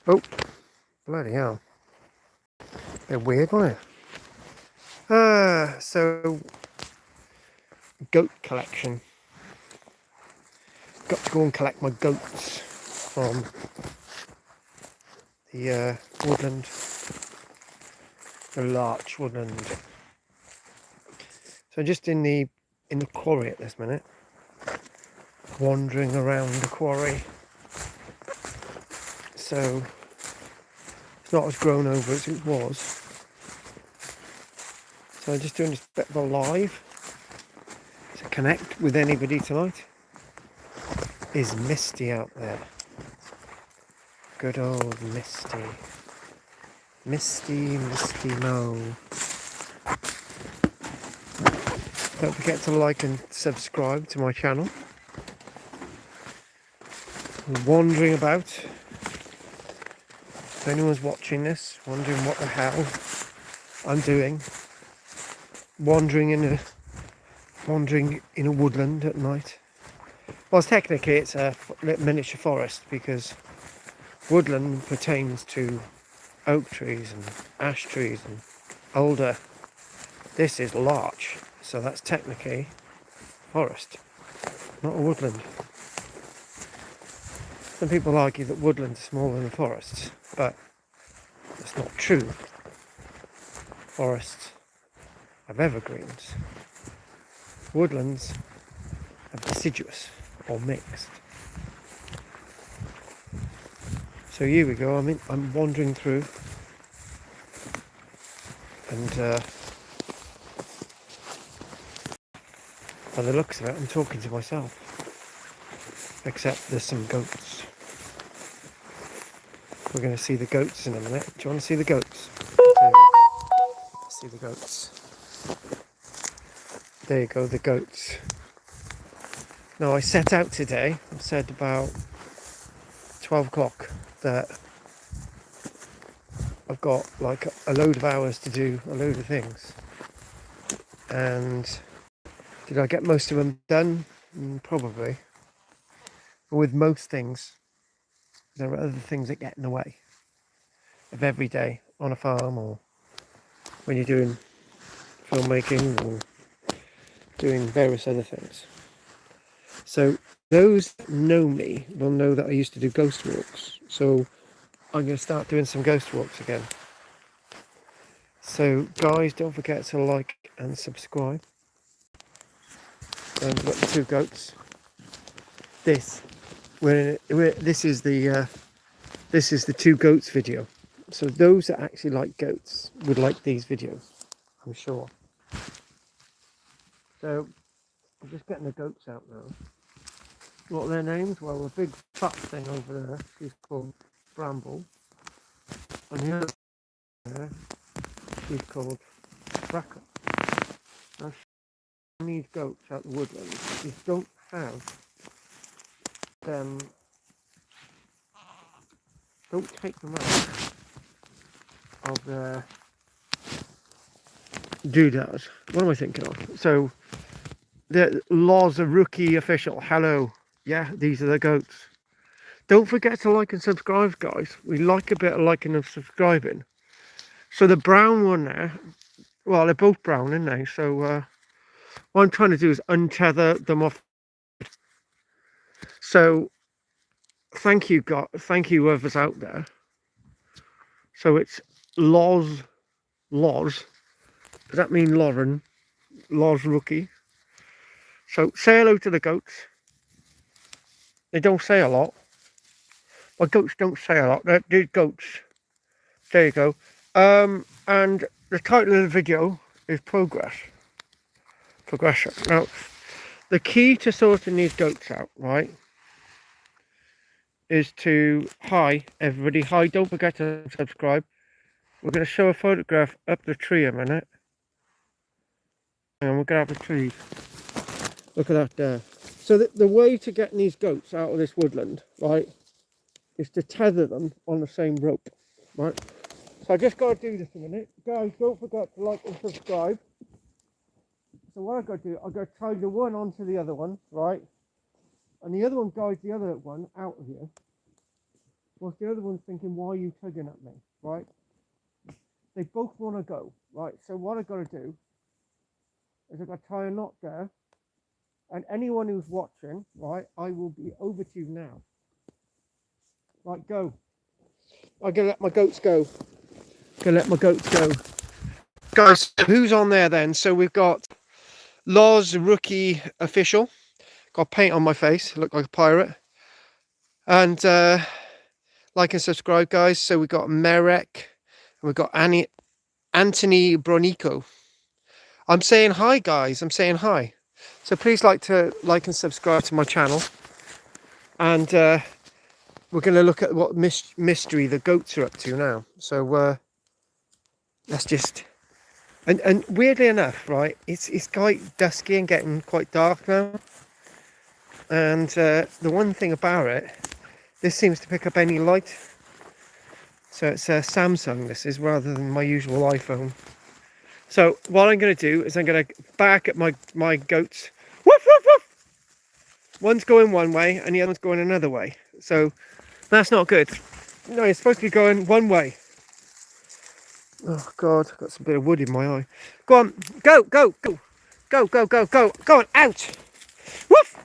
Oh, bloody hell. Bit weird, wasn't it? So goat collection. Got to go and collect my goats from the woodland, the larch woodland. So just in the quarry at this minute, wandering around the quarry. So it's not as grown over as it was. So I'm just doing this bit of a live to connect with anybody tonight. It's misty out there. Good old Misty. Misty Mo. Don't forget to like and subscribe to my channel. I'm wandering about. If anyone's watching this, wondering what the hell I'm doing, wandering in a woodland at night. Well, technically it's a miniature forest because woodland pertains to oak trees and ash trees and older. This is larch, so that's technically forest, not a woodland. Some people argue that woodlands are smaller than forests, but that's not true. Forests have evergreens. Woodlands have deciduous or mixed. So here we go. I'm wandering through, and by the looks of it, I'm talking to myself. Except there's some goats. We're going to see the goats in a minute. Do you want to see the goats? Let's see the goats. There you go, the goats. Now I set out today. I said about 12 o'clock that I've got like a load of hours to do a load of things. And did I get most of them done? Probably. But with most things, there are other things that get in the way of every day on a farm or when you're doing filmmaking or doing various other things. So those that know me will know that I used to do ghost walks. So I'm going to start doing some ghost walks again. So guys, don't forget to like and subscribe. And we've got the two goats. This is the two goats video. So those that actually like goats would like these videos, I'm sure. So I'm just getting the goats out now. What are their names? Well, the big fat thing over there, she's called Bramble. And the other there, she's called Bracken. Now, these goats out the woodland, you don't have them, don't take them out of their doodads. What am I thinking of? So, the laws of rookie official. Hello. Yeah, these are the goats. Don't forget to like and subscribe, guys. We like a bit of liking and subscribing. So the brown one there, well, they're both brown, aren't they? So what I'm trying to do is untether them off. So thank you, God. Thank you, whoever's out there. So it's Loz. Does that mean Lauren? Loz Rookie. So say hello to the goats. They don't say a lot. Well, goats don't say a lot. They're goats. There you go. And the title of the video is Progression. Now, the key to sorting these goats out, right, is to, hi everybody, hi, don't forget to subscribe. We're going to show a photograph up the tree a minute. And we're going to have a tree. Look at that there. So the way to get these goats out of this woodland, right, is to tether them on the same rope, right? So I just got to do this a minute. Guys, don't forget to like and subscribe. So what I've got to do, I've got to tie the one onto the other one, right? And the other one guides the other one out of here. whilst the other one's thinking, why are you tugging at me, right? They both want to go, right? So what I've got to do is I've got to tie a knot there, and anyone who's watching, right, I will be over to you now. Right, go. I'm going to let my goats go. Guys, who's on there then? So we've got Loz, rookie official. Got paint on my face, look like a pirate. And like and subscribe, guys. So we've got Merek, and we've got Anthony Bronico. I'm saying hi, guys. I'm saying hi. So please like and subscribe to my channel. And we're going to look at what mystery the goats are up to now. So let's just... And weirdly enough, right, it's quite dusky and getting quite dark now. And the one thing about it, this seems to pick up any light. So it's a Samsung, this is, rather than my usual iPhone. So what I'm going to do is I'm going to back at my goats. Woof, woof, woof! One's going one way and the other one's going another way. So that's not good. No, it's supposed to be going one way. Oh God, I've got some bit of wood in my eye. Go on, go, go, go. Go, go, go, go. Go on, out. Woof!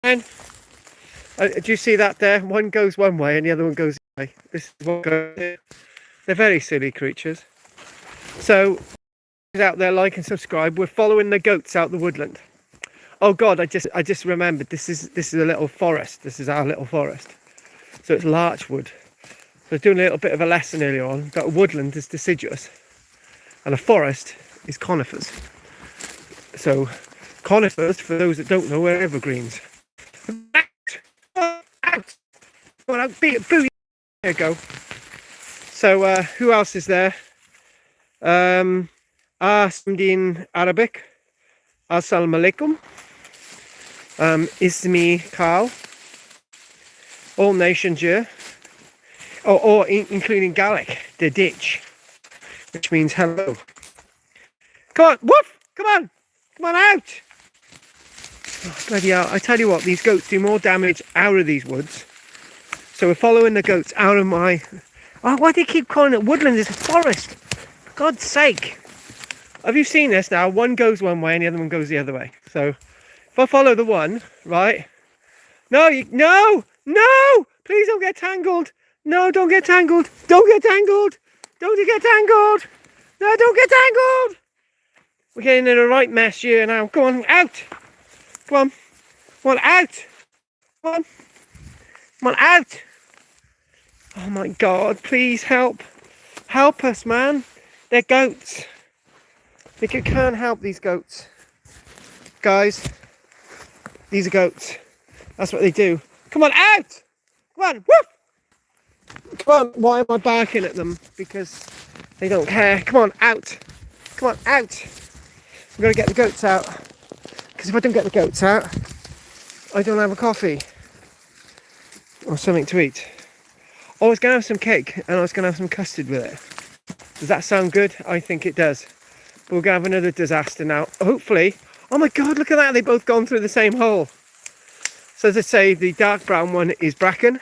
And do you see that there? One goes one way and the other one goes the other way. This is what goes here. They're very silly creatures. So, out there, like and subscribe. We're following the goats out the woodland. Oh God, I just remembered. This is a little forest. This is our little forest. So it's larch wood. So I was doing a little bit of a lesson earlier on. But a woodland is deciduous, and a forest is conifers. So conifers, for those that don't know, are evergreens. Out! Come on, out! Boo! There you go. So who else is there? Samdin Arabic. Assalamu alaikum. Ismi Karl. All nations here. Or including Gaelic, the ditch, which means hello. Come on, woof! Come on! Come on out! Oh, bloody hell. I tell you what, these goats do more damage out of these woods. So we're following the goats out of my... Oh, why do you keep calling it woodland? It's a forest. For God's sake. Have you seen this now? One goes one way and the other one goes the other way. So if I follow the one, right? No, no! Please don't get tangled. No, don't get tangled. Don't get tangled. Don't get tangled. No, don't get tangled. We're getting in a right mess here now. Go on, out. Come on. Come on, out. Come on. Come on, out. Oh my God, please help. Help us, man. They're goats. We can't help these goats. Guys, these are goats. That's what they do. Come on, out. Come on, woof. Come on, why am I barking at them? Because they don't care. Come on, out. Come on, out. We've got to get the goats out. Because if I don't get the goats out, I don't have a coffee. Or something to eat. I was going to have some cake and I was going to have some custard with it. Does that sound good? I think it does. But we're going to have another disaster now. Hopefully. Oh my God, look at that. They've both gone through the same hole. So as I say, the dark brown one is bracken.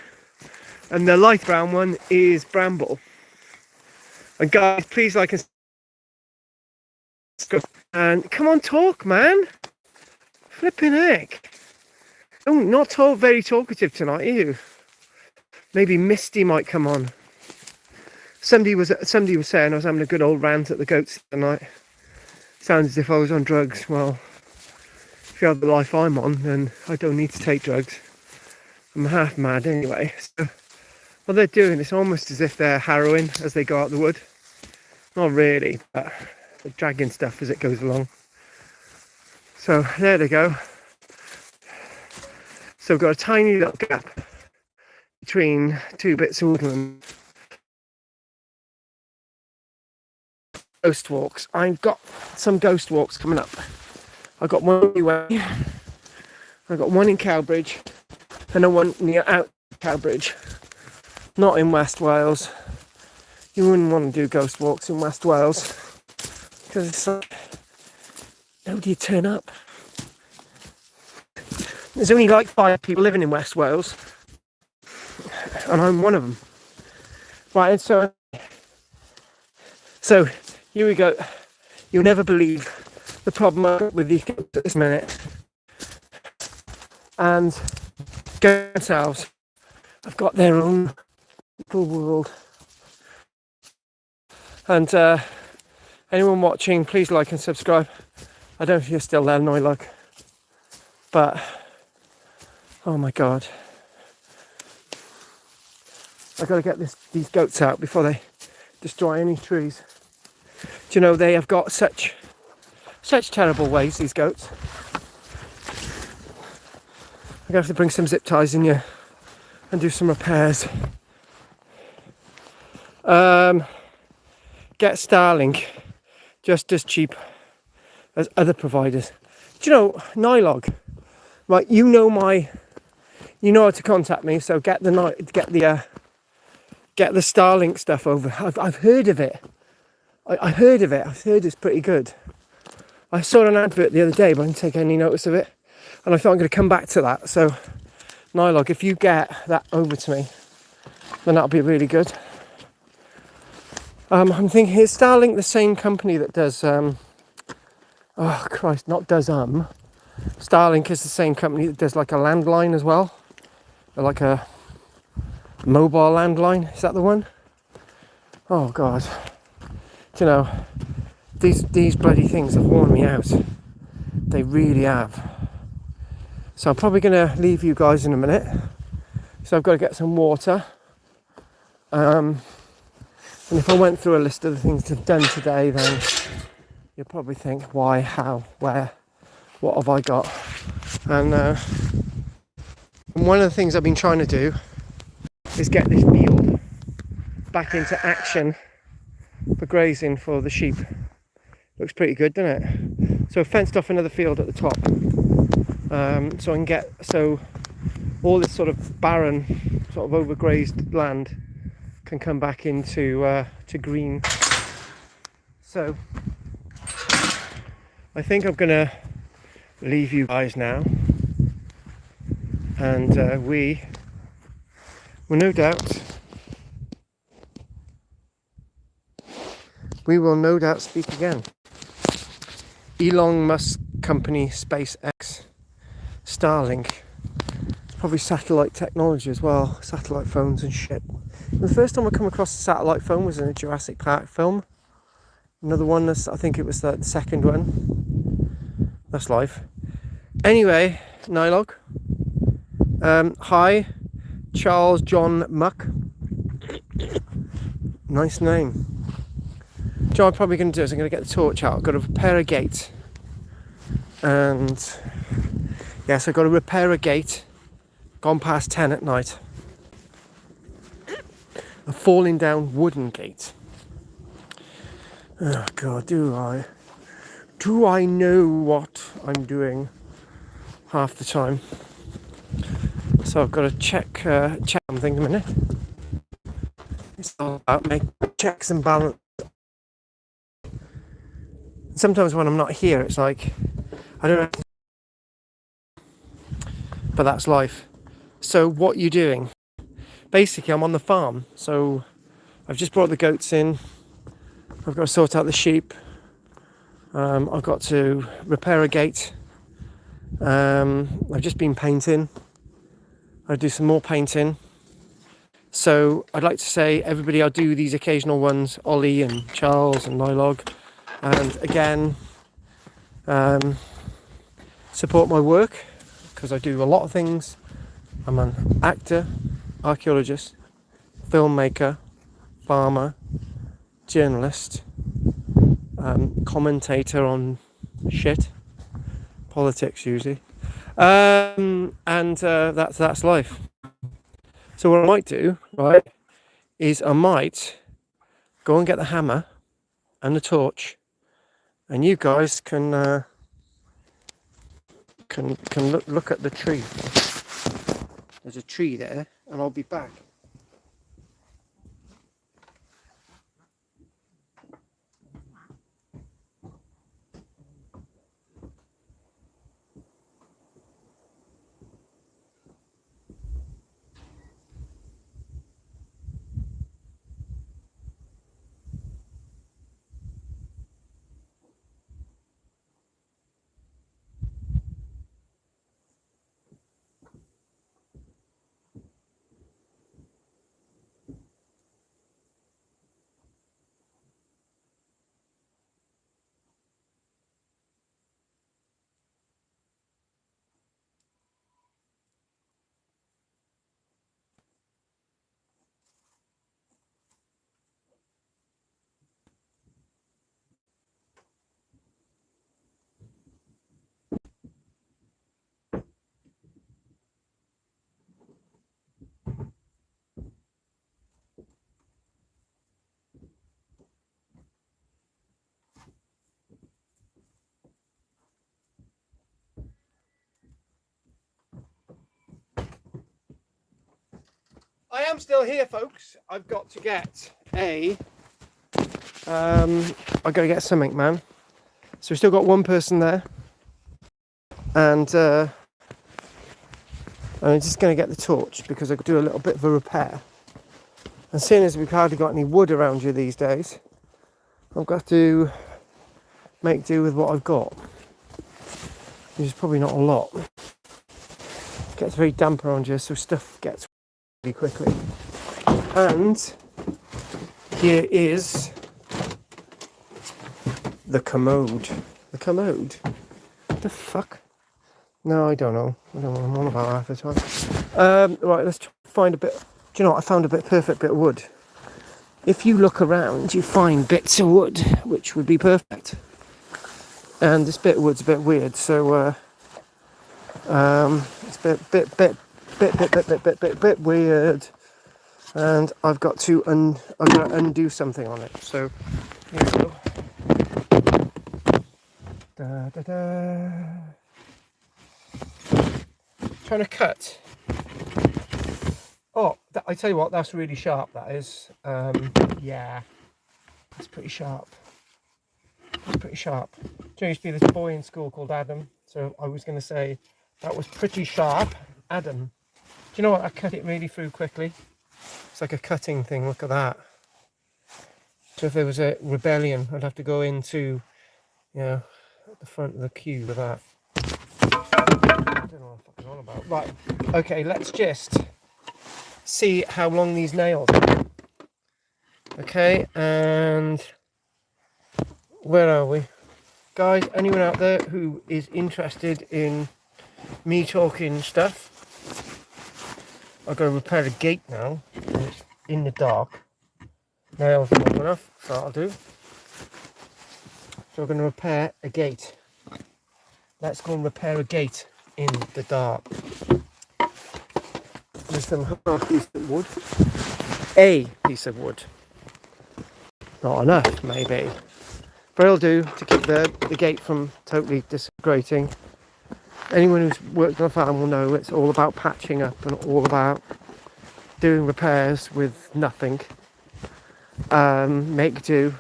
And the light brown one is bramble. And guys, please like and come on, talk, man. Flipping heck. Oh, not very talkative tonight, are you? Maybe Misty might come on. Somebody was saying I was having a good old rant at the goats tonight. Sounds as if I was on drugs. Well, if you have the life I'm on, then I don't need to take drugs. I'm half mad anyway. So what they're doing, it's almost as if they're harrowing as they go out the wood. Not really, but they're dragging stuff as it goes along. So there they go. So we've got a tiny little gap between two bits of woodland. Ghost walks. I've got some ghost walks coming up. I've got one anyway. I've got one in Cowbridge and one near out Cowbridge. Not in West Wales. You wouldn't want to do ghost walks in West Wales because it's like nobody would turn up. There's only like 5 people living in West Wales. and I'm one of them. Right, and so here we go. You'll never believe the problem I've got with these goats at this minute. And goats themselves have got their own little world. And anyone watching, please like and subscribe. I don't know if you're still there, Noilog, but oh my god, I've got to get these goats out before they destroy any trees. Do you know, they have got such terrible ways, these goats. I'm gonna have to bring some zip ties in here and do some repairs. Get Starlink just as cheap as other providers. Do you know, Nylog? Right, you know how to contact me. So get the Starlink stuff over. I've heard of it. I heard of it. I've heard it's pretty good. I saw an advert the other day, but I didn't take any notice of it. And I thought I'm going to come back to that. So, Nylog, if you get that over to me, then that'll be really good. I'm thinking, is Starlink the same company that does, Starlink is the same company that does like a landline as well? Or like a mobile landline, is that the one? Oh God. Do you know, these bloody things have worn me out. They really have. So I'm probably going to leave you guys in a minute. So I've got to get some water. And if I went through a list of the things I've done today, then you'll probably think, why, how, where, what have I got? And one of the things I've been trying to do is get this field back into action for grazing for the sheep. Looks pretty good, doesn't it? So I fenced off another field at the top, so I can get all this sort of barren, sort of overgrazed land can come back into to green. So I think I'm gonna leave you guys now, and we will no doubt speak again. Elon Musk company, SpaceX, Starlink, probably satellite technology as well, satellite phones and shit. And the first time I come across a satellite phone was in a Jurassic Park film. Another one, I think it was the second one. That's life. Anyway, Nylog. Hi, Charles John Muck. Nice name. So what I'm probably going to do is I'm going to get the torch out. I've got to repair a gate. And yes, I've got to repair a gate. Gone past 10 at night. A falling down wooden gate. Oh God, do I know what I'm doing half the time? So I've got to check something a minute. It's all about making checks and balance. Sometimes when I'm not here, it's like I don't know, but that's life. So what you doing? Basically, I'm on the farm, so I've just brought the goats in. I've got to sort out the sheep. I've got to repair a gate. I've just been painting. I'll do some more painting. So I'd like to say, everybody, I'll do these occasional ones, Ollie and Charles and Nylog. And again, support my work, because I do a lot of things. I'm an actor, archaeologist, filmmaker, farmer, journalist, commentator on shit, politics usually, and that's life. So what I might do, right, is I might go and get the hammer and the torch, and you guys can look at the tree. There's a tree there, and I'll be back. I am still here, folks. I've got to get I've got to get something, man. So we've still got one person there. And I'm just going to get the torch because I could do a little bit of a repair. And seeing as we've hardly got any wood around here these days, I've got to make do with what I've got. Which is probably not a lot. It gets very damp around here, so stuff gets really quickly. And here is the commode. The commode? What the fuck? No, I don't know. I don't know what I'm on about half the time. Right, let's find a bit. Do you know what? I found a perfect bit of wood. If you look around, you find bits of wood, which would be perfect. And this bit of wood's a bit weird, so it's a bit weird. And I've got to undo something on it. So here we go. Da, da, da. Trying to cut. Oh, I tell you what, that's really sharp. That is. Yeah, that's pretty sharp. That's pretty sharp. There used to be this boy in school called Adam. So I was going to say that was pretty sharp, Adam. Do you know what? I cut it really through quickly. It's like a cutting thing. Look at that. So if there was a rebellion, I'd have to go into, at the front of the queue with that. I don't know what I'm fucking on about. Right. Okay, let's just see how long these nails are. Okay, and where are we? Guys, anyone out there who is interested in me talking stuff, I've got to repair a gate now. It's in the dark. Nails are long enough, so that'll do. So we're going to repair a gate. Let's go and repair a gate in the dark. There's some half piece of wood. A piece of wood. Not enough, maybe. But it'll do to keep the gate from totally disintegrating. Anyone who's worked on a farm will know it's all about patching up and all about doing repairs with nothing. Make do.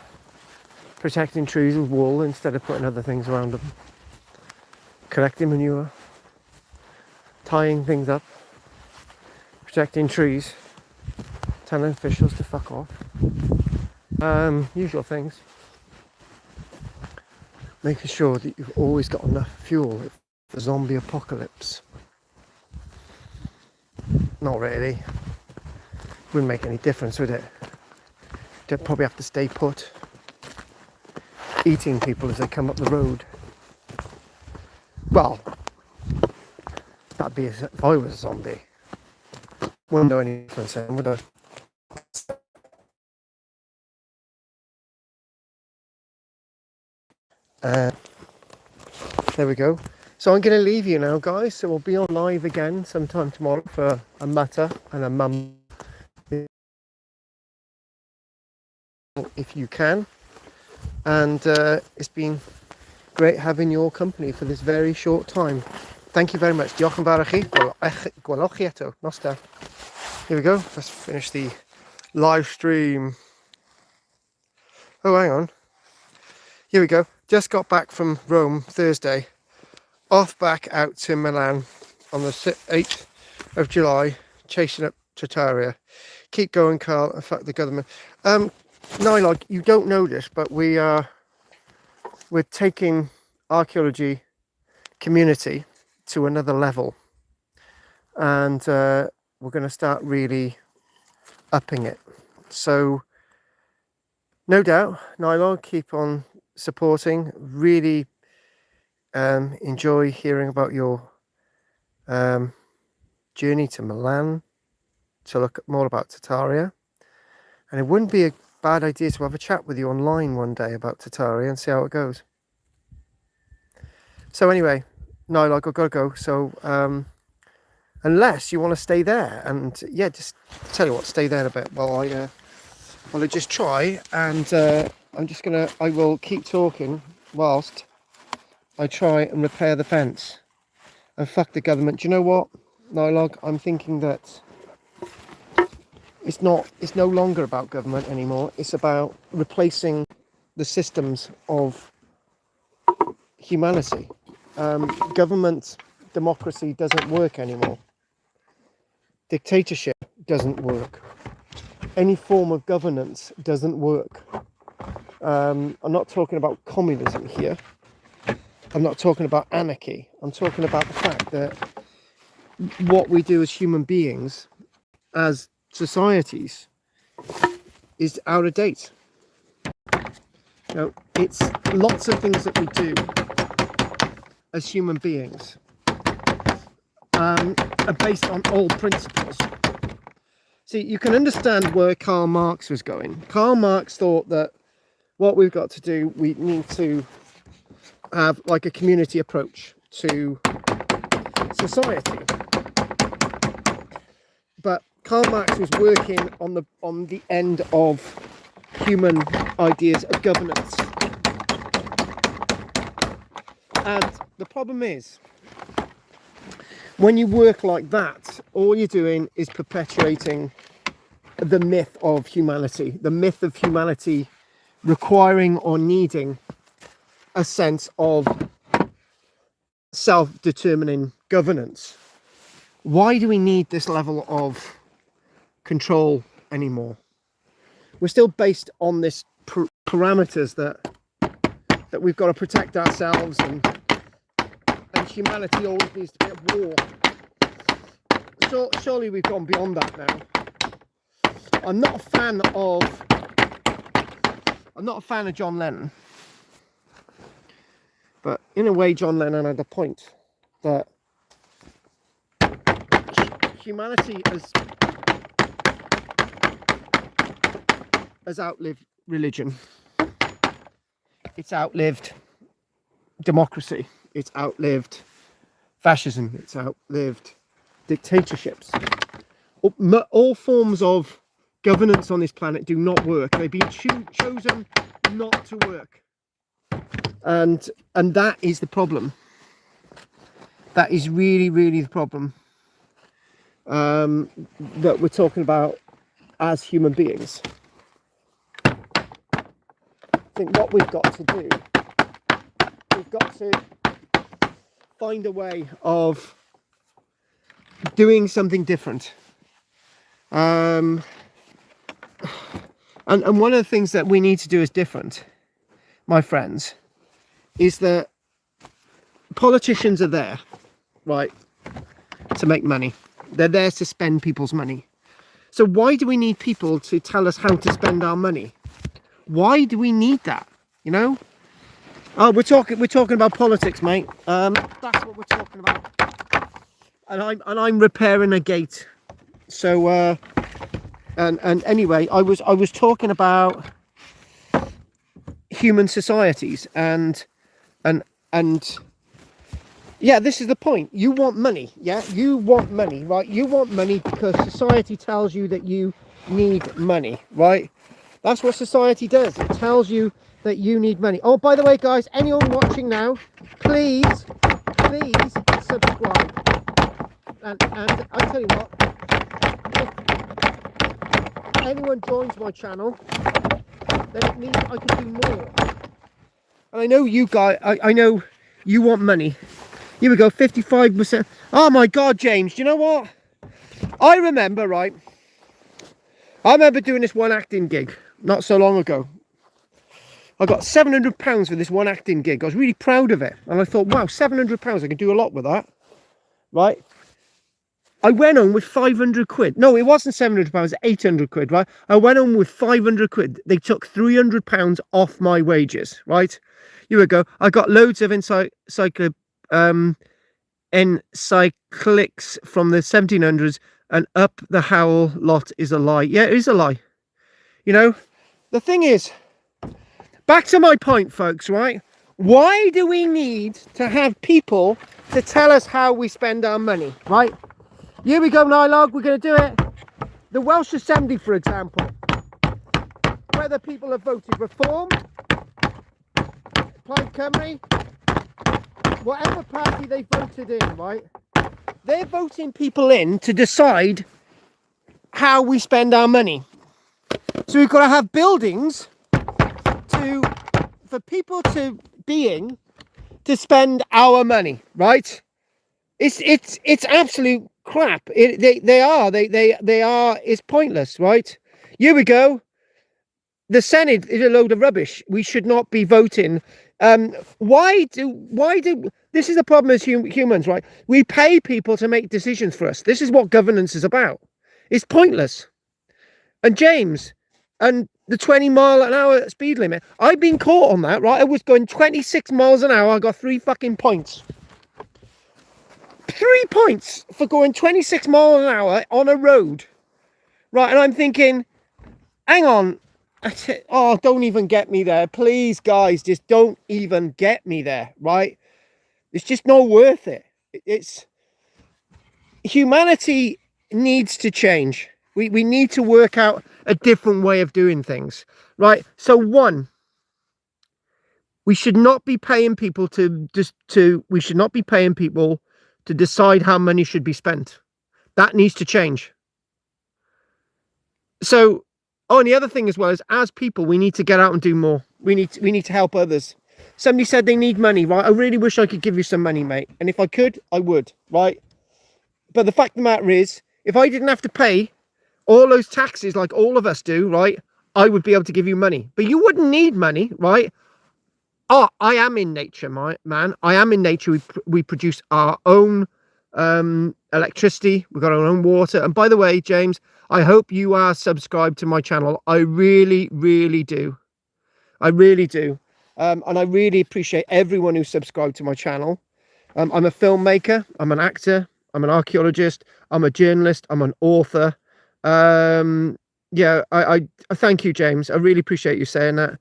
Protecting trees with wool instead of putting other things around them. Collecting manure. Tying things up. Protecting trees. Telling officials to fuck off. Usual things. Making sure that you've always got enough fuel if the zombie apocalypse. Not really. Wouldn't make any difference, would it? You'd probably have to stay put. Eating people as they come up the road. Well, that'd be if I was a zombie. Wouldn't know any difference then, would I? There we go. So I'm going to leave you now, guys. So we'll be on live again sometime tomorrow for a matter and a mum, if you can. And it's been great having your company for this very short time. Thank you very much. Diolch yn fawr i chi. Nosta. Here we go. Let's finish the live stream. Oh, hang on. Here we go. Just got back from Rome Thursday. Off back out to Milan on the 8th of July. Chasing up Tartaria. Keep going, Carl, and fuck the government. Nylog, you don't know this, but we're taking archaeology community to another level. And we're going to start really upping it. So, no doubt, Nylog, keep on supporting. Really enjoy hearing about your journey to Milan to look more about Tartaria. And it wouldn't be a bad idea to have a chat with you online one day about Tartaria and see how it goes. So anyway, Nylog, I've got to go. So unless you want to stay there, and yeah, just tell you what, stay there a bit while I just try, and I will keep talking whilst I try and repair the fence. And fuck the government. Do you know what, Nylog? I'm thinking that It's not. It's no longer about government anymore. It's about replacing the systems of humanity. Government democracy doesn't work anymore. Dictatorship doesn't work. Any form of governance doesn't work. I'm not talking about communism here. I'm not talking about anarchy. I'm talking about the fact that what we do as human beings, as societies, is out of date. You know, it's lots of things that we do as human beings are based on old principles. See, you can understand where Karl Marx was going. Karl Marx thought that what we've got to do, we need to have like a community approach to society. But Karl Marx was working on the end of human ideas of governance. And the problem is, when you work like that, all you're doing is perpetuating the myth of humanity requiring or needing a sense of self-determining governance. Why do we need this level of control anymore? We're still based on this parameters that we've got to protect ourselves, and humanity always needs to be at war. So surely we've gone beyond that now. I'm not a fan of John Lennon, but in a way John Lennon had a point that humanity has outlived religion. It's outlived democracy. It's outlived fascism. It's outlived dictatorships. All forms of governance on this planet do not work. They've been chosen not to work, and that is the problem. That is really, really the problem that we're talking about as human beings. I think what we've got to do, we've got to find a way of doing something different. And one of the things that we need to do is different, my friends, is that politicians are there, right, to make money. They're there to spend people's money. So why do we need people to tell us how to spend our money? Why do we need that? You know? Oh, we're talking about politics, mate. That's what we're talking about. And I'm repairing a gate. So and anyway, I was talking about human societies and yeah, this is the point. You want money, yeah? You want money, right? You want money because society tells you that you need money, right? That's what society does. It tells you that you need money. Oh, by the way, guys, anyone watching now, please subscribe. And I tell you what, if anyone joins my channel, then it means I can do more. And I know you guys, I know you want money. Here we go, 55%. Oh my God, James, do you know what? I remember, right? I remember doing this one acting gig not so long ago. I got £700 for this one acting gig. I was really proud of it. And I thought, wow, £700, I can do a lot with that. Right? I went on with 500 quid. No, it wasn't £700, it was 800 quid, right? I went on with 500 quid. They took £300 off my wages, right? Here we go. I got loads of encyclics from the 1700s, and up the Howl lot is a lie. Yeah, it is a lie. You know, the thing is, back to my point, folks, right? Why do we need to have people to tell us how we spend our money, right? Here we go, Nylog, we're going to do it. The Welsh Assembly, for example, whether people have voted Reform, Plaid Cymru, whatever party they voted in, right? They're voting people in to decide how we spend our money. So we've got to have buildings for people to be in, to spend our money, right? It's absolute crap. They are. It's pointless, right? Here we go. The Senate is a load of rubbish. We should not be voting. Why do this is the problem as humans, right? We pay people to make decisions for us. This is what governance is about. It's pointless. And James, and the 20-mile-an-hour speed limit, I've been caught on that, right? I was going 26 miles an hour. I got 3 fucking points. 3 points for going 26 miles an hour on a road, right? And I'm thinking, hang on. Oh, don't even get me there. Please, guys, just don't even get me there, right? It's just not worth it. It's humanity needs to change. We need to work out a different way of doing things, right? So one, we should not be paying people we should not be paying people to decide how money should be spent. That needs to change. So, and the other thing as well is, as people, we need to get out and do more. We need to help others. Somebody said they need money, right? I really wish I could give you some money, mate. And if I could, I would, right? But the fact of the matter is, if I didn't have to pay all those taxes like all of us do, right, I would be able to give you money. But you wouldn't need money, right? Oh, I am in nature, my man. I am in nature. We produce our own electricity. We've got our own water. And by the way, James, I hope you are subscribed to my channel. I really, really do. I really do. And I really appreciate everyone who's subscribed to my channel. I'm a filmmaker. I'm an actor. I'm an archaeologist. I'm a journalist. I'm an author. Yeah, I thank you, James. I really appreciate you saying that.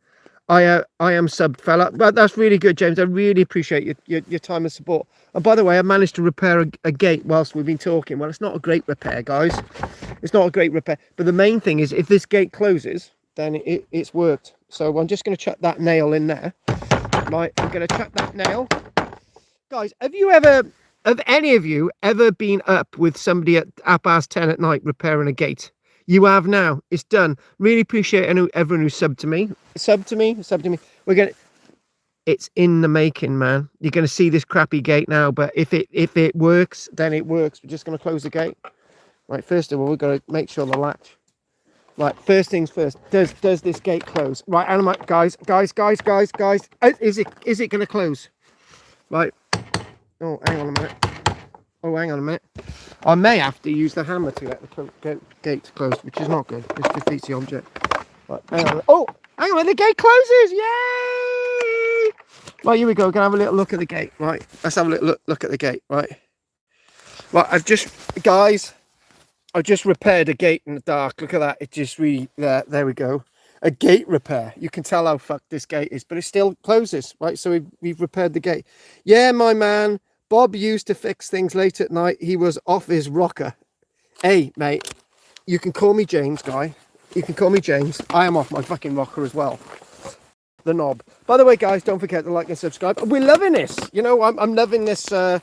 I am subbed, fella. But that's really good, James. I really appreciate your time and support. And by the way, I managed to repair a gate whilst we've been talking. Well, it's not a great repair, guys. It's not a great repair. But the main thing is, if this gate closes, then it's worked. So I'm just going to chuck that nail in there. Right, I'm going to chuck that nail. Guys, have any of you ever been up with somebody at 10:30 at night repairing a gate? You have now. It's done. Really appreciate everyone who subbed to me. Sub to me. It's in the making, man. You're going to see this crappy gate now, but if it works, then it works. We're just going to close the gate. Right, first of all, we've got to make sure the latch. Right, first things first. Does this gate close? Right, and guys. Is it going to close? Right. Oh, hang on a minute. I may have to use the hammer to get the gate to close, which is not good. This defeats the object. Right, hang on. Oh, hang on, the gate closes! Yay! Right, here we go. Gonna have a little look at the gate. Right, let's have a little look at the gate. Right. Right, I've just repaired a gate in the dark. Look at that. It just there we go. A gate repair. You can tell how fucked this gate is, but it still closes. Right, so we've repaired the gate. Yeah, my man. Bob used to fix things late at night. He was off his rocker. Hey, mate, you can call me James, guy. You can call me James. I am off my fucking rocker as well. The knob. By the way, guys, don't forget to like and subscribe. We're loving this. You know, I'm loving this. I'm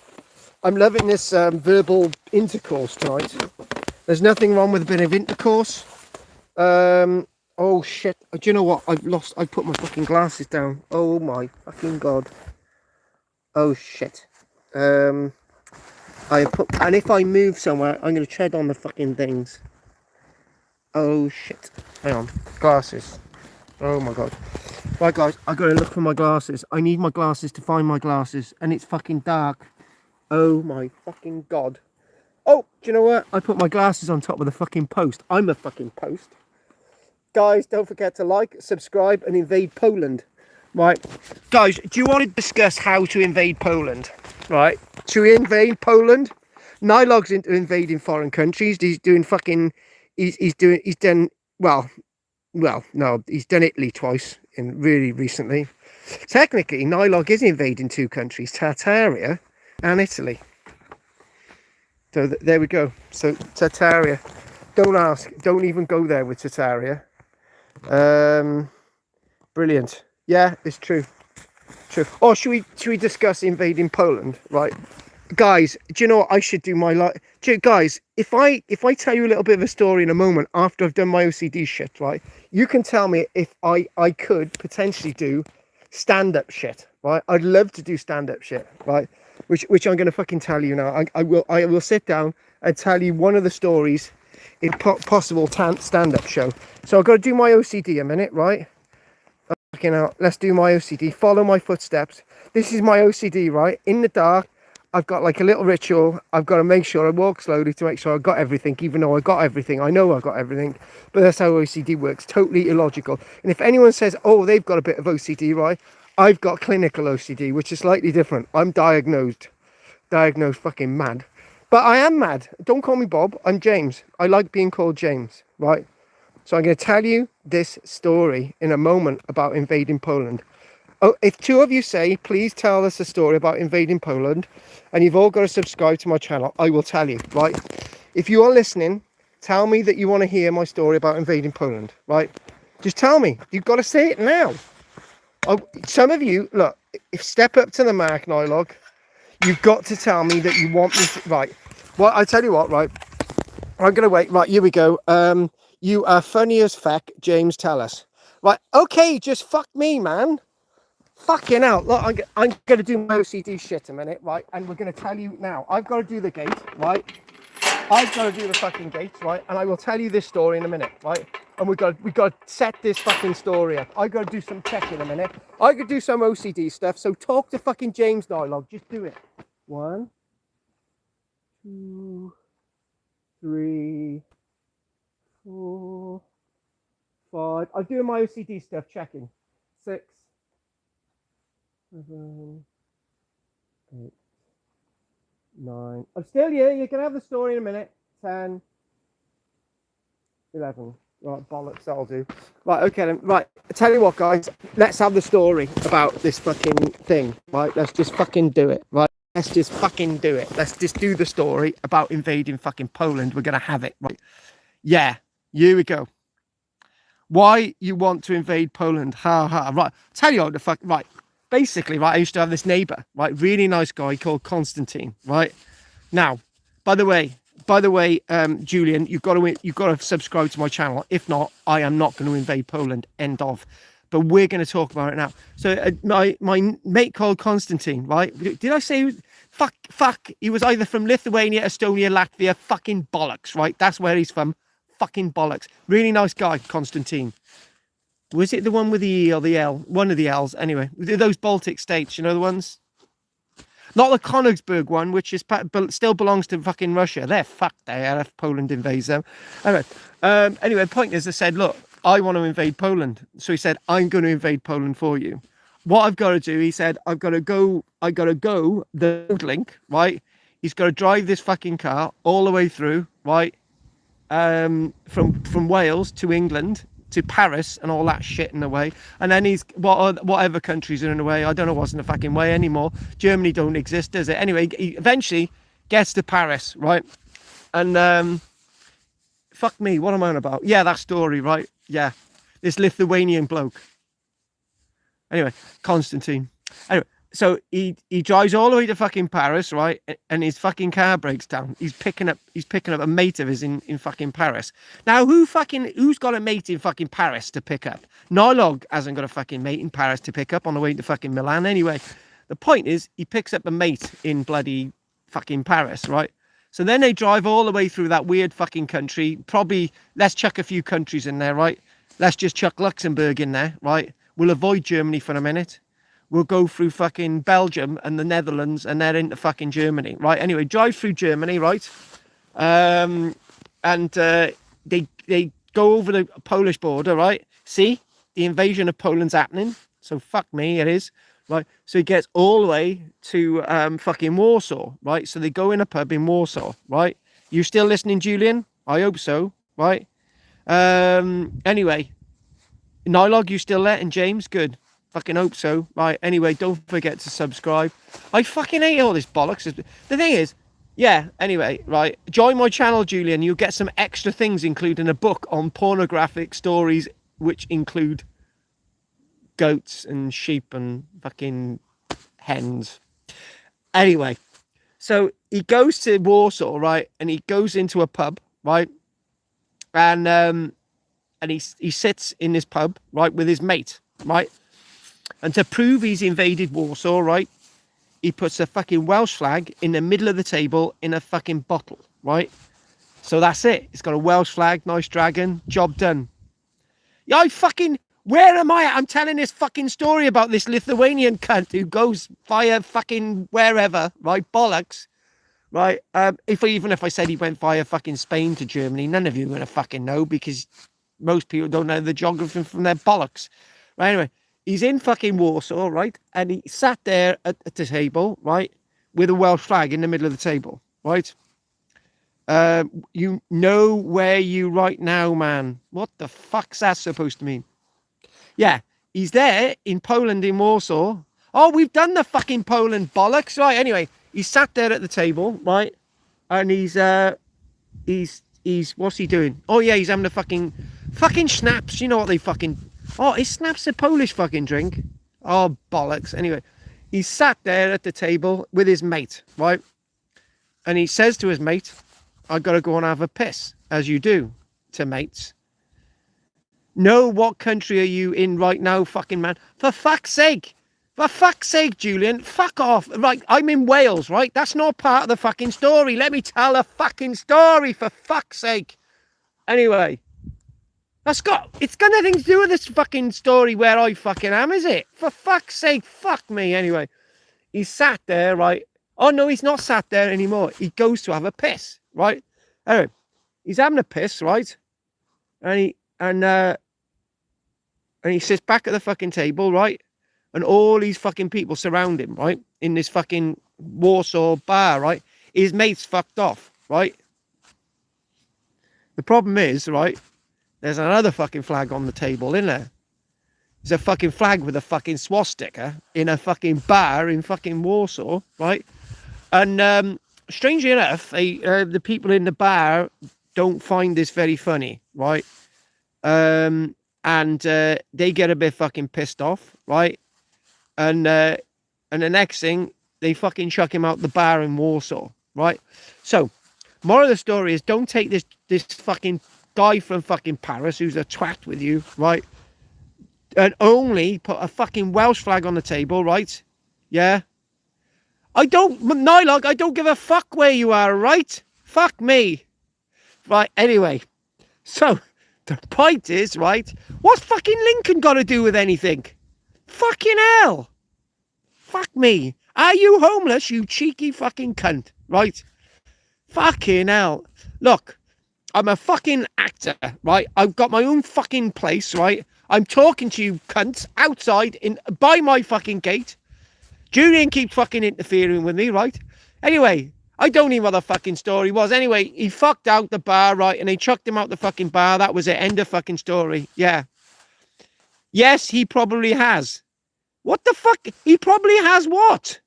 loving this verbal intercourse tonight. There's nothing wrong with a bit of intercourse. Oh shit! Do you know what? I put my fucking glasses down. Oh my fucking god. Oh shit. And if I move somewhere, I'm going to tread on the fucking things. Oh shit. Hang on. Glasses. Oh my god. Right, guys, I got to look for my glasses. I need my glasses to find my glasses, and it's fucking dark. Oh my fucking god. Oh, do you know what? I put my glasses on top of the fucking post. I'm a fucking post. Guys, don't forget to like, subscribe, and invade Poland. Right, guys, do you want to discuss how to invade Poland? Right, to invade Poland, Nylog's into invading foreign countries. He's done Italy twice really recently. Technically, Nylog is invading 2 countries, Tartaria and Italy. So there we go. So Tartaria, don't even go there with Tartaria. Brilliant. Yeah, it's true. True. Oh, should we discuss invading Poland? Right. Guys, do you know what I should do my life? Guys, if I tell you a little bit of a story in a moment after I've done my OCD shit, right? You can tell me if I could potentially do stand-up shit, right? I'd love to do stand-up shit, right? Which I'm gonna fucking tell you now. I will sit down and tell you one of the stories in possible stand-up show. So I've got to do my OCD a minute, right? Fucking out. Let's do my OCD. Follow my footsteps. This is my OCD, right? In the dark, I've got like a little ritual. I've got to make sure I walk slowly to make sure I got everything, even though I got everything. I know I got everything, but that's how OCD works. Totally illogical. And if anyone says, oh, they've got a bit of OCD, right? I've got clinical OCD, which is slightly different. I'm diagnosed fucking mad. But I am mad. Don't call me Bob. I'm James. I like being called James, right? So I'm going to tell you this story in a moment about invading Poland. Oh, if two of you say, please tell us a story about invading Poland, and you've all got to subscribe to my channel, I will tell you, right? If you are listening, tell me that you want to hear my story about invading Poland, right? Just tell me. You've got to say it now. Some of you, look, if step up to the mark, Nylog, you've got to tell me that you want me to, right? Well, I tell you what, right? I'm going to wait. Right, here we go. You are funny as fuck, James, tell us. Right, okay, just fuck me, man. Fucking hell. Look, I'm going to do my OCD shit a minute, right? And we're going to tell you now. I've got to do the gate, right? I've got to do the fucking gates, right? And I will tell you this story in a minute, right? And we've got to set this fucking story up. I've got to do some tech in a minute. I could do some OCD stuff. So talk to fucking James Dialogue. Just do it. 1, 2, 3, 4, 5. I'm doing my OCD stuff, checking. 6, 7, 8, 9. I'm still here. You can have the story in a minute. 10, 11. Right, bollocks, that'll do. Right, okay then. Right, I tell you what, guys. Let's have the story about this fucking thing. Right, let's just fucking do it. Right, let's just fucking do it. Let's just do the story about invading fucking Poland. We're gonna have it. Right. Yeah, here we go. Why you want to invade Poland? Ha ha. Right, tell you what the fuck. Right, basically, right. I used to have this neighbor. Right, really nice guy called Constantine. Right. Now, by the way, Julian, you've got to subscribe to my channel. If not, I am not going to invade Poland. End of. But we're going to talk about it now. So my mate called Constantine, right? Did I say fuck? He was either from Lithuania, Estonia, Latvia. Fucking bollocks, right? That's where he's from. Fucking bollocks. Really nice guy, Constantine. Was it the one with the E or the L? One of the L's. Anyway, those Baltic states, you know the ones. Not the Königsberg one, which is still belongs to fucking Russia. They're fucked there if Poland invades them. Anyway, the point is, I said, look, I want to invade Poland. So he said, I'm going to invade Poland for you. What I've got to do, he said, I got to go the road link, right? He's got to drive this fucking car all the way through, right? From Wales to England to Paris and all that shit in the way, and then he's whatever countries are in the way. I don't know what's in the fucking way anymore. Germany don't exist, does it? Anyway, he eventually gets to Paris, right? And fuck me, what am I on about? Yeah, that story, right? Yeah, this Lithuanian bloke. Anyway, Constantine. Anyway, so he drives all the way to fucking Paris, right? And his fucking car breaks down. He's picking up a mate of his in fucking Paris. Now, who's got a mate in fucking Paris to pick up? Nylog hasn't got a fucking mate in Paris to pick up on the way to fucking Milan. Anyway, the point is he picks up a mate in bloody fucking Paris, right? So then they drive all the way through that weird fucking country. Probably, let's chuck a few countries in there, right? Let's just chuck Luxembourg in there, right? We'll avoid Germany for a minute. We'll go through fucking Belgium and the Netherlands and then into fucking Germany, right? Anyway, drive through Germany, right? And they go over the Polish border, right? See, the invasion of Poland's happening. So fuck me, it is, right? So he gets all the way to fucking Warsaw, right? So they go in a pub in Warsaw, right? You still listening, Julian? I hope so, right? Anyway, Nylog, you still there? And James, good. Fucking hope so. Right, anyway, don't forget to subscribe. I fucking hate all this bollocks. The thing is, yeah, anyway, right, join my channel, Julian. You'll get some extra things, including a book on pornographic stories, which include goats and sheep and fucking hens. Anyway, So he goes to Warsaw, right? And he goes into a pub, right? And he sits in this pub, right, with his mate, right? And to prove he's invaded Warsaw, right, he puts a fucking Welsh flag in the middle of the table in a fucking bottle, right? So that's it. It's got a Welsh flag, nice dragon, job done. Yeah, where am I? I'm telling this fucking story about this Lithuanian cunt who goes via fucking wherever, right? Bollocks, right? Even if I said he went via fucking Spain to Germany, none of you are gonna fucking know because most people don't know the geography from their bollocks. Right, anyway, he's in fucking Warsaw, right? And he sat there at the table, right? With a Welsh flag in the middle of the table, right? You know where you right now, man. What the fuck's that supposed to mean? Yeah, he's there in Poland, in Warsaw. Oh, we've done the fucking Poland bollocks. Right, anyway, he sat there at the table, right? And he's what's he doing? Oh yeah, he's having a fucking schnapps. You know what they fucking... Oh, is schnapps a Polish fucking drink? Oh, bollocks. Anyway, he sat there at the table with his mate, right? And he says to his mate, I gotta go and have a piss, as you do to mates. No, what country are you in right now, fucking man? For fuck's sake. For fuck's sake, Julian, fuck off. Right, I'm in Wales, right? That's not part of the fucking story. Let me tell a fucking story, for fuck's sake. Anyway, it's got nothing to do with this fucking story where I fucking am, is it? For fuck's sake, fuck me. Anyway, he sat there, right? Oh, no, he's not sat there anymore. He goes to have a piss, right? Anyway, he's having a piss, right? And he sits back at the fucking table, right? And all these fucking people surround him, right? In this fucking Warsaw bar, right? His mate's fucked off, right? The problem is, right? There's another fucking flag on the table, isn't there? There's a fucking flag with a fucking swastika in a fucking bar in fucking Warsaw, right? And strangely enough, the people in the bar don't find this very funny, right? And they get a bit fucking pissed off, right? And the next thing, they fucking chuck him out the bar in Warsaw, right? So, moral of the story is, don't take this fucking guy from fucking Paris who's a twat with you, right? And only put a fucking Welsh flag on the table, right? Yeah? Nylag, I don't give a fuck where you are, right? Fuck me. Right, anyway. So, the point is, right? What's fucking Lincoln got to do with anything? Fucking hell. Fuck me. Are you homeless, you cheeky fucking cunt? Right? Fucking hell. Look, I'm a fucking actor, right? I've got my own fucking place, right? I'm talking to you cunts outside by my fucking gate. Julian keeps fucking interfering with me, right? Anyway, I don't know what the fucking story was. Anyway, he fucked out the bar, right? And they chucked him out the fucking bar. That was it. End of fucking story. Yeah. Yes, he probably has. What the fuck? He probably has what?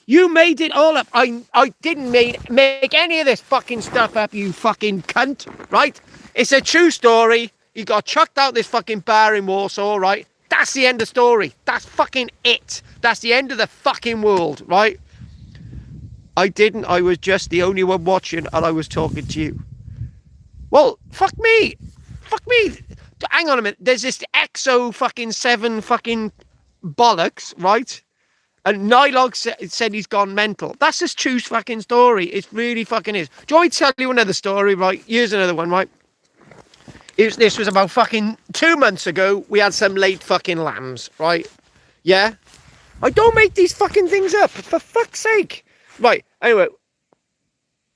You made it all up. I didn't make any of this fucking stuff up, you fucking cunt, right? It's a true story. He got chucked out this fucking bar in Warsaw, right? That's the end of the story. That's fucking it. That's the end of the fucking world, right? I didn't. I was just the only one watching, and I was talking to you. Well, fuck me. Fuck me. Hang on a minute. There's this EXO fucking 7 fucking bollocks, right? And Nylog said he's gone mental. That's just true fucking story. It really fucking is. Do you want me to tell you another story, right? Here's another one, right? This was about fucking 2 months ago. We had some late fucking lambs, right? Yeah? I don't make these fucking things up, for fuck's sake. Right, anyway.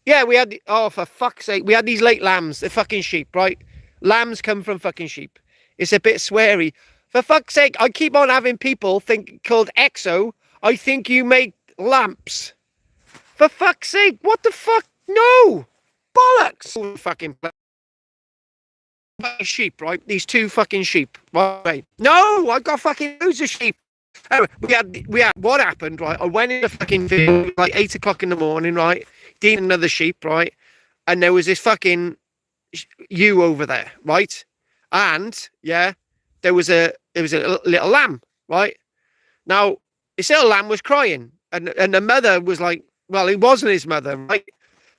Yeah, we had... Oh, for fuck's sake. We had these late lambs. They're fucking sheep, right? Lambs come from fucking sheep. It's a bit sweary. For fuck's sake, I keep on having people called EXO. I think you make lamps. For fuck's sake, what the fuck? No! Bollocks! Fucking sheep, right? These 2 fucking sheep, right? No, I got fucking loads of sheep. Anyway, we had what happened, right? I went in the fucking field like 8 o'clock in the morning, right? Dealing another sheep, right? And there was this fucking ewe over there, right? And yeah, there was a little lamb, right? Now this little lamb was crying, and the mother was like, Well, it wasn't his mother, right?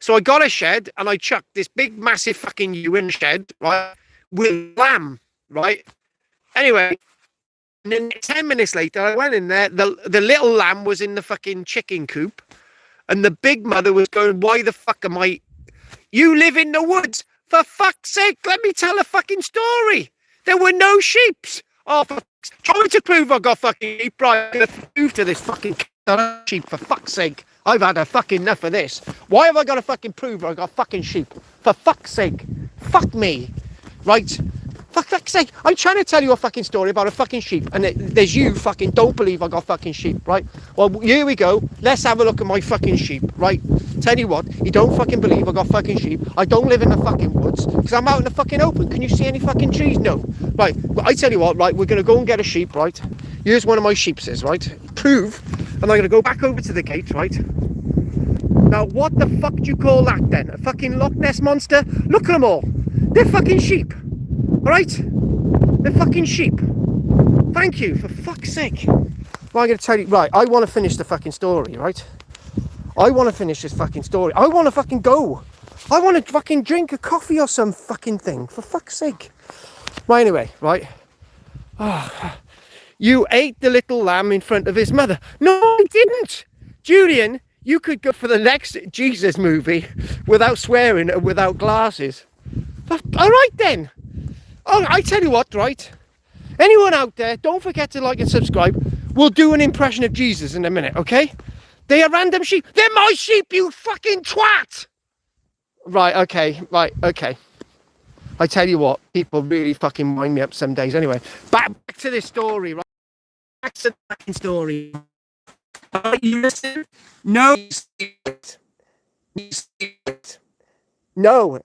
So I got a shed and I chucked this big, massive fucking ewe in the shed, right, with lamb, right? Anyway, and then 10 minutes later, I went in there. The little lamb was in the fucking chicken coop, and the big mother was going, "Why the fuck am I? You live in the woods. For fuck's sake, let me tell a fucking story. There were no sheeps. Oh, for fuck's sake. Trying to prove I got fucking sheep, right? I'm going to prove to this fucking sheep, for fuck's sake. I've had a fucking enough of this. Why have I got to fucking prove I got fucking sheep? For fuck's sake. Fuck me. Right? For fuck's sake. I'm trying to tell you a fucking story about a fucking sheep, and there's you fucking don't believe I got fucking sheep, right? Well, here we go. Let's have a look at my fucking sheep, right? Tell you what, you don't fucking believe I got fucking sheep. I don't live in the fucking woods, because I'm out in the fucking open. Can you see any fucking trees? No. Right, well, I tell you what, right, we're going to go and get a sheep, right? Here's one of my sheepses, right? Prove, and I'm going to go back over to the gate, right? Now, what the fuck do you call that then? A fucking Loch Ness monster? Look at them all. They're fucking sheep. Alright? They're fucking sheep. Thank you, for fuck's sake. Well, I'm going to tell you, right, I want to finish the fucking story, right? I want to finish this fucking story. I want to fucking go. I want to fucking drink a coffee or some fucking thing, for fuck's sake. Right, anyway, right? Oh, you ate the little lamb in front of his mother. No, I didn't. Julian, you could go for the next Jesus movie without swearing and without glasses. But, all right then. Oh, I tell you what, right? Anyone out there, don't forget to like and subscribe. We'll do an impression of Jesus in a minute, okay? They are random sheep. They're my sheep, you fucking twat! Right, okay, I tell you what, people really fucking wind me up some days. Anyway, back to this story, right? Back to the fucking story. Are you listening? No. No.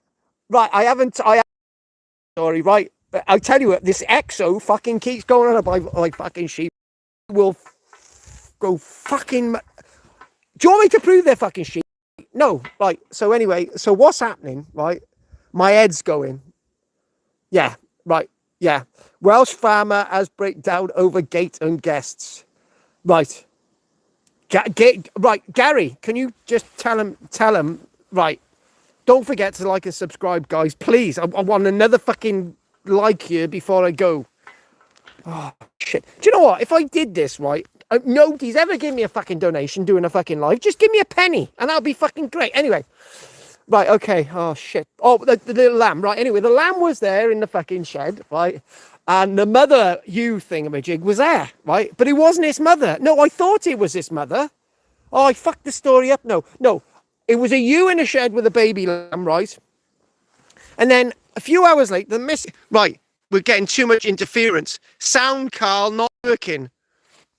Right, I haven't story, right? I tell you what, this exo fucking keeps going on about like fucking sheep. Will go fucking. Do you want me to prove they're fucking sheep? No, right. So anyway, so what's happening, right? My head's going. Yeah, right. Yeah. Welsh farmer has breakdown over gate and guests. Right. Right, Gary, can you just tell him, right? Don't forget to like and subscribe, guys. Please, I want another fucking like here before I go. Oh, shit. Do you know what? If I did this, right, nobody's ever given me a fucking donation doing a fucking live. Just give me a penny and that'll be fucking great. Anyway, right, okay. Oh, shit. Oh, the little lamb, right? Anyway, the lamb was there in the fucking shed, right? And the mother ewe thingamajig was there, right? But it wasn't his mother. No, I thought it was his mother. Oh, I fucked the story up. No. It was a ewe in a shed with a baby lamb, right? And then a few hours later, right, we're getting too much interference. Sound, Carl, not working.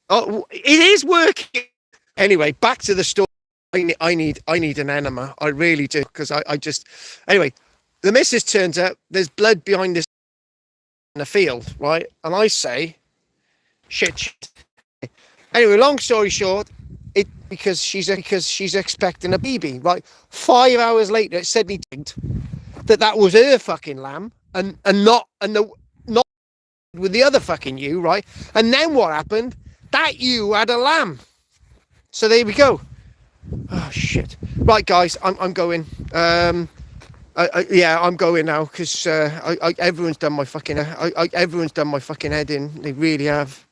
Oh, it is working. Anyway, back to the story. I need an enema. I really do, because I just... Anyway, the missus turns out there's blood behind this in the field, right? And I say, shit. Anyway, long story short, because she's expecting a baby, right? 5 hours later, it said me that was her fucking lamb, and not with the other fucking ewe, right? And then what happened? That ewe had a lamb. So there we go. Oh shit! Right, guys, I'm going. Yeah, I'm going now because everyone's done my fucking. Everyone's done my fucking head in. They really have.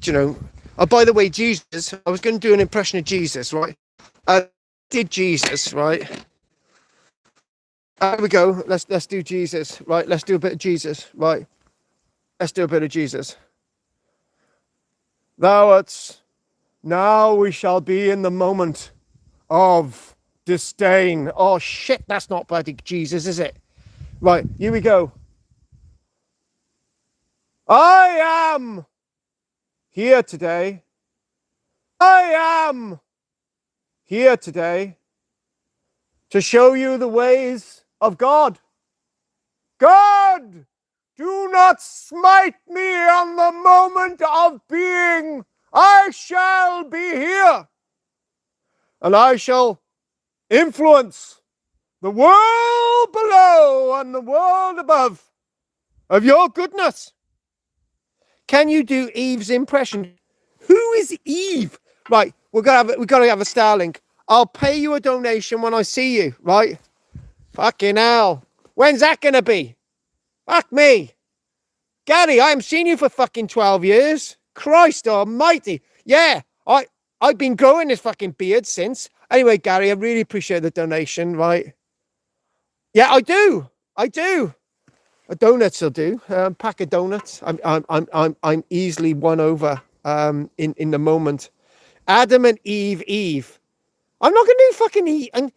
Do you know? Oh, by the way, Jesus. I was going to do an impression of Jesus, right? Did Jesus, right? Here we go. Let's do Jesus, right? Let's do a bit of Jesus, right? Let's do a bit of Jesus. Thou art. Now we shall be in the moment of disdain. Oh shit, that's not bloody Jesus, is it? Right, here we go. I am here today. I am here today to show you the ways of God. God, do not smite me on the moment of being. I shall be here, and I shall influence the world below and the world above of your goodness. Can you do Eve's impression? Who is Eve? Right, we've got to have a Starlink. I'll pay you a donation when I see you, right? Fucking hell. When's that gonna be? Fuck me. Gary, I haven't seen you for fucking 12 years. Christ almighty. Yeah, I've been growing this fucking beard since. Anyway, Gary, I really appreciate the donation, right? Yeah, I do. I do. A donuts will do. Pack of donuts. I'm easily won over in the moment. Adam and Eve. I'm not gonna do fucking Eve. And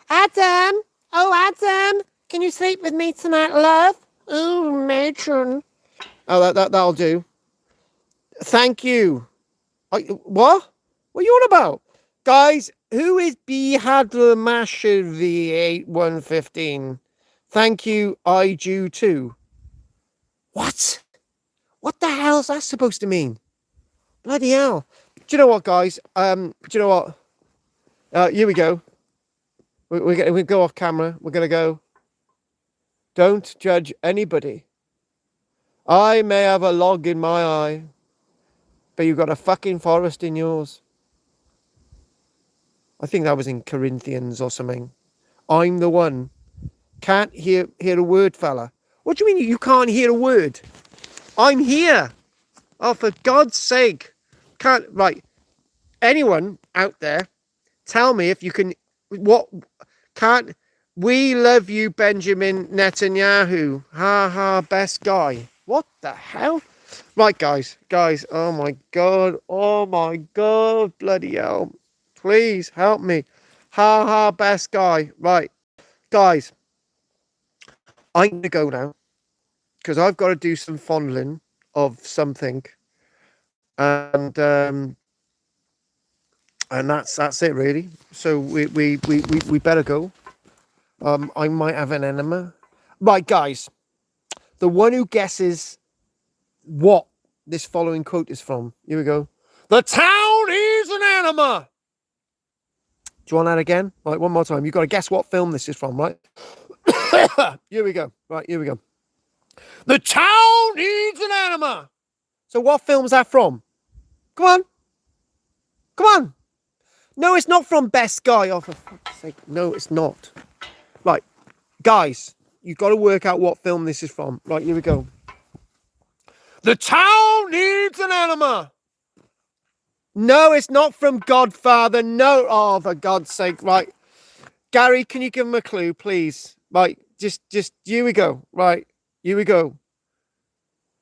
Adam. Oh, Adam. Can you sleep with me tonight, love? Oh, matron. Oh, that'll do. Thank you. What? What are you on about? Guys, who is B Hadler Masher V8115? Thank you, I do too. What? What the hell is that supposed to mean? Bloody hell. Do you know what, guys? Do you know what? Here we go. We're going to go off camera. We're going to go. Don't judge anybody. I may have a log in my eye, but you've got a fucking forest in yours. I think that was in Corinthians or something. I'm the one. Can't hear a word, fella. What do you mean you can't hear a word? I'm here. Oh, for God's sake. Can't, right. Anyone out there, tell me if you can, we love you, Benjamin Netanyahu. Ha ha, best guy. What the hell? Right, guys, oh my God, bloody hell. Please help me. Ha ha, best guy. Right, guys, I'm going to go now because I've got to do some fondling of something. And that's it really. So we better go. I might have an enema. Right, guys, the one who guesses what this following quote is from. Here we go. The town is an enema. Do you want that again? Right, one more time. You've got to guess what film this is from, right? Here we go. Right, here we go. The town needs an enema. So what film's that from? Come on. Come on. No, it's not from Best Guy. Oh, for fuck's sake. No, it's not. Right, guys, you've got to work out what film this is from. Right, here we go. The town needs an enema. No, it's not from Godfather. No. Oh, for God's sake. Right. Gary, can you give him a clue, please? Right. Just, here we go. Right. Here we go.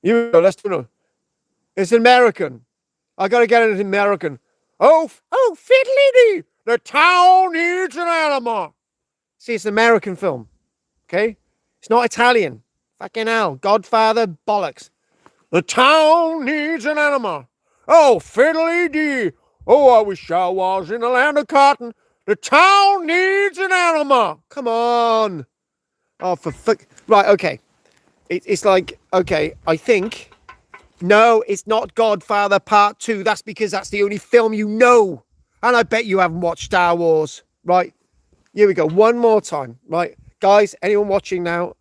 Here we go. Let's do it. It's American. I got to get it American. Oh, fiddly-dee. The town needs an enema. See, it's an American film. Okay? It's not Italian. Fucking hell. Godfather bollocks. The town needs an enema. Oh, fiddly-dee. Oh, I wish I was in the land of cotton. The town needs an enema. Come on. Oh, for fuck. Right, okay. It's like, okay, I think. No, it's not Godfather Part 2. That's because that's the only film you know. And I bet you haven't watched Star Wars. Right. Here we go. One more time. Right. Guys, anyone watching now?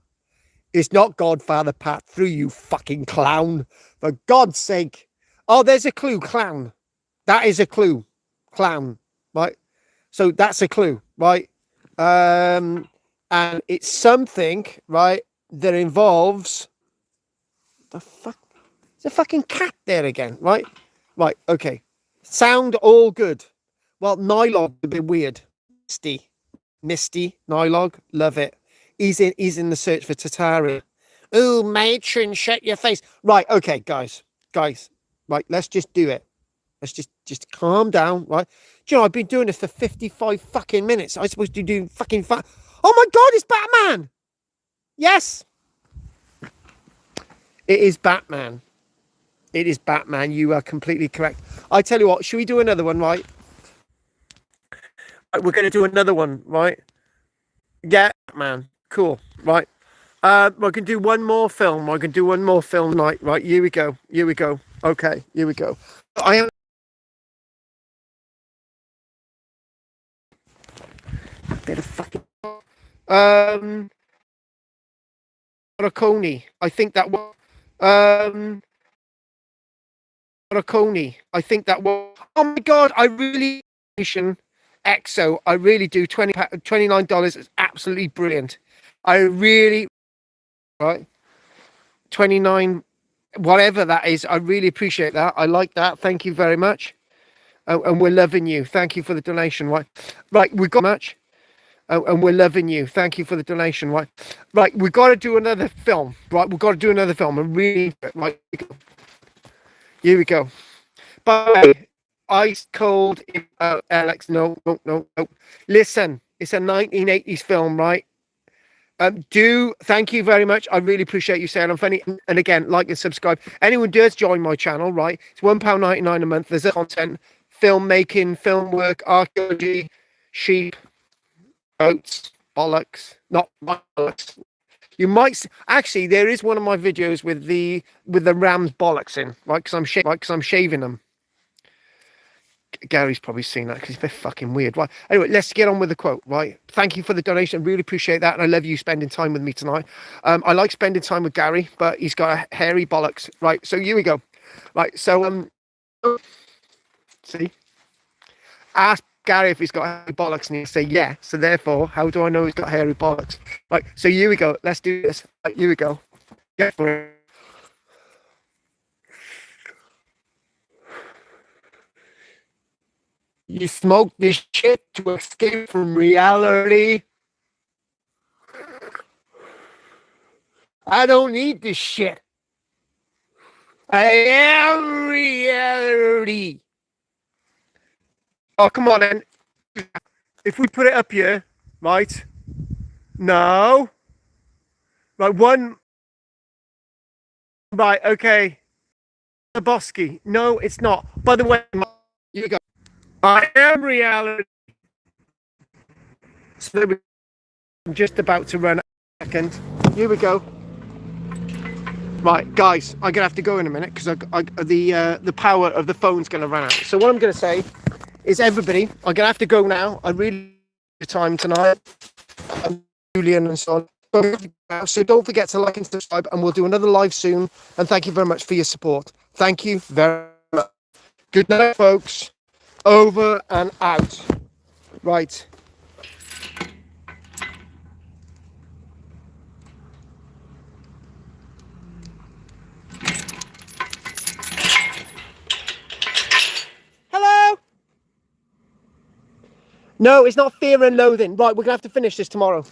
It's not Godfather Part 3, you fucking clown. For God's sake. Oh, there's a clue. Clown. That is a clue. Clown. Right. So that's a clue. Right. And it's something, right, that involves the fuck. There's a fucking cat there again, right? Right, okay. Sound all good. Well, Nylog a bit weird. Misty, Nylog, love it. He's in the search for Tatari. Ooh, matron, shut your face. Right, okay, guys. Right, let's just do it. Let's just calm down, right? Do you know, I've been doing this for 55 fucking minutes. I'm supposed to do fucking Oh my God, it's Batman! Yes! It is Batman. It is Batman. You are completely correct. I tell you what, should we do another one, right? We're going to do another one, right? Yeah, Batman. Cool, right? We can do one more film. I can do one more film night, right? Here we go. Okay, here we go. I am a bit of fucking Coney. I think that was Coney. I think that was. Oh my God! I really EXO. I really do. $29 is absolutely brilliant. I really, right? 29, whatever that is. I really appreciate that. I like that. Thank you very much. And we're loving you. Thank you for the donation. Right. We got much. And we're loving you. Thank you for the donation. Right. We've got to do another film. Right. We've got to do another film. And really, right. Here we go. By the way, ice cold. Alex, no. Listen, it's a 1980s film, right? Thank you very much. I really appreciate you saying I'm funny. And again, like and subscribe. Anyone does join my channel, right? It's £1.99 a month. There's content, filmmaking, film work, archaeology, sheep, boats, bollocks, not bollocks. You might actually. There is one of my videos with the ram's bollocks in, right? Because I'm shaving them. Gary's probably seen that because he's a bit fucking weird. Right. Anyway, let's get on with the quote. Right. Thank you for the donation. Really appreciate that. And I love you spending time with me tonight. I like spending time with Gary, but he's got a hairy bollocks. Right. So here we go. Right. So, see, ask Gary if he's got hairy bollocks and he'll say, yeah. So therefore, how do I know he's got hairy bollocks? Right. So here we go. Let's do this. Right, here we go. Get for it. You smoke this shit to escape from reality. I don't need this shit. I am reality. Oh, come on then. If we put it up here, right? No. Right, one. Right, okay. Bosky. No, it's not. By the way, you go. I am reality. So I'm just about to run a second. Here we go. Right, guys, I'm gonna have to go in a minute because the power of the phone's gonna run out. So what I'm gonna say is, everybody, I'm gonna have to go now. I really the time tonight. Julian and so on. So don't forget to like and subscribe, and we'll do another live soon. And thank you very much for your support. Thank you very much. Good night, folks. Over and out. Right. Hello? No, it's not Fear and Loathing. Right, we're going to have to finish this tomorrow.